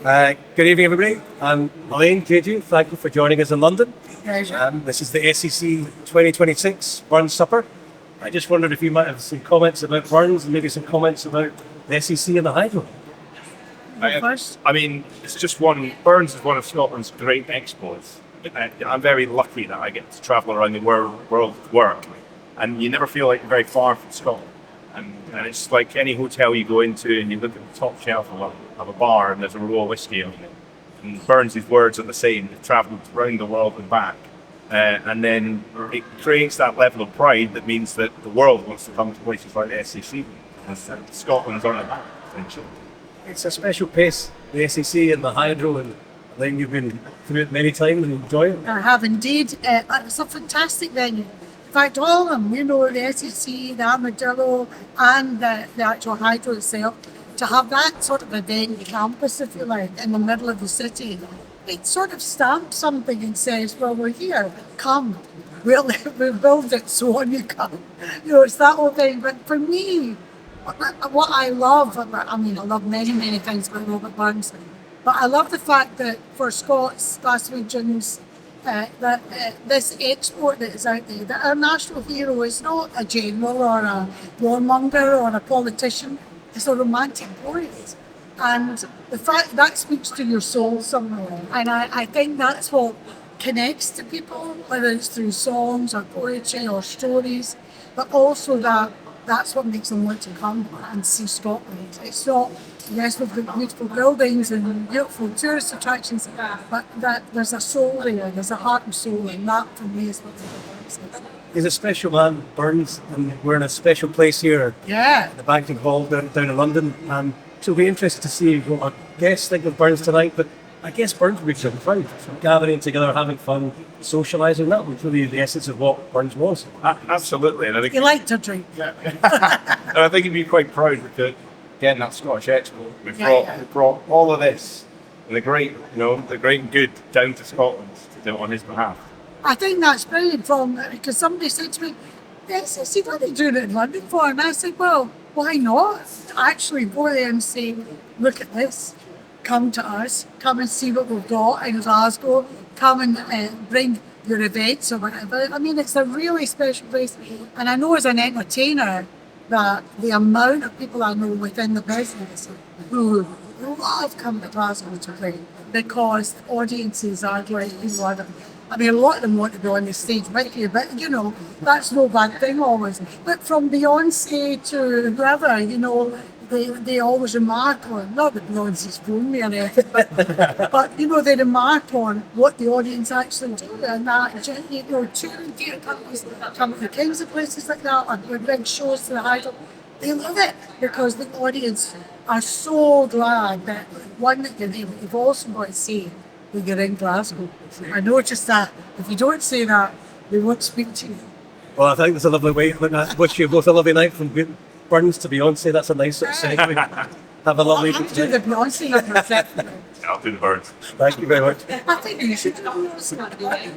Good evening, everybody. I'm Elaine, JJ. Thank you for joining us in London. Pleasure. This is the SEC 2026 Burns Supper. I just wondered if you might have some comments about Burns and maybe some comments about the SEC and the Hydro. I mean, it's just one. Burns is one of Scotland's great exports. I'm very lucky that I get to travel around the world with work, and you never feel like you're very far from Scotland. And it's like any hotel you go into, and you look at the top shelf of a bar, and there's a row of whiskey on it. And Burns' words are the same. They've travelled around the world and back, and then it creates that level of pride that means that the world wants to come to places like the SEC. And Scotland's on the map, essentially. It's a special place, the SEC and the Hydro, and Elaine, you've been through it many times and enjoy it. I have indeed. It's a fantastic venue. In fact, all of them, the SEC, the Armadillo, and the actual Hydro itself, to have that sort of event campus, if you like, in the middle of the city, it sort of stamps something and says, well, we're here, come. We'll build it, so on you come. It's that whole thing. But for me, what I love, I love many things about Robert Burns, but I love the fact that for Scots, Glaswegians, that this export that is out there, that our national hero is not a general or a warmonger or a politician, it's a romantic poet. And the fact that speaks to your soul somehow. And I think that's what connects to people, whether it's through songs or poetry or stories, but also that's what makes them want to come and see Scotland. It's not, yes, we've got beautiful buildings and beautiful tourist attractions, but that there's a soul there's a heart and soul, and that for me is what Burns is. He's a special man, Burns, and we're in a special place here Yeah. at the Banking Hall down in London. And so it'll be interesting to see what our guests think of Burns tonight. But I guess Burns would be so proud. Gathering together, having fun, socialising, that was really the essence of what Burns was. Absolutely, and I think You like to drink. and I think he'd be quite proud that again that Scottish export. We brought all of this and the great good down to Scotland to do it on his behalf. I think that's brilliant because somebody said to me, yes, see what they're doing it in London for? And I said, well, why not? Actually go there and say, look at this. Come to us, come and see what we've got in Glasgow, come and bring your events or whatever. I mean, it's a really special place. And I know as an entertainer that the amount of people I know within the business who love coming to Glasgow to play because audiences are like, a lot of them want to be on the stage with you, but that's no bad thing always. But from Beyonce to whoever, they always remark on, not that Beyonce's phone me or anything, but they remark on what the audience actually do, and that, touring theatre companies come to the Kings of places like that, or big shows to the Hydro, they love it because the audience are so glad that one that you've also got to see when you're in Glasgow. I noticed that if you don't say that, they won't speak to you. Well, I think that's a lovely way to look at it. Wish you both a lovely night from Burns to Beyonce. That's a nice sort of segue. Have a lovely I'll evening do the tonight. Beyonce number. I'll do the birds. Thank you very much. I think you should do the Beyonce number.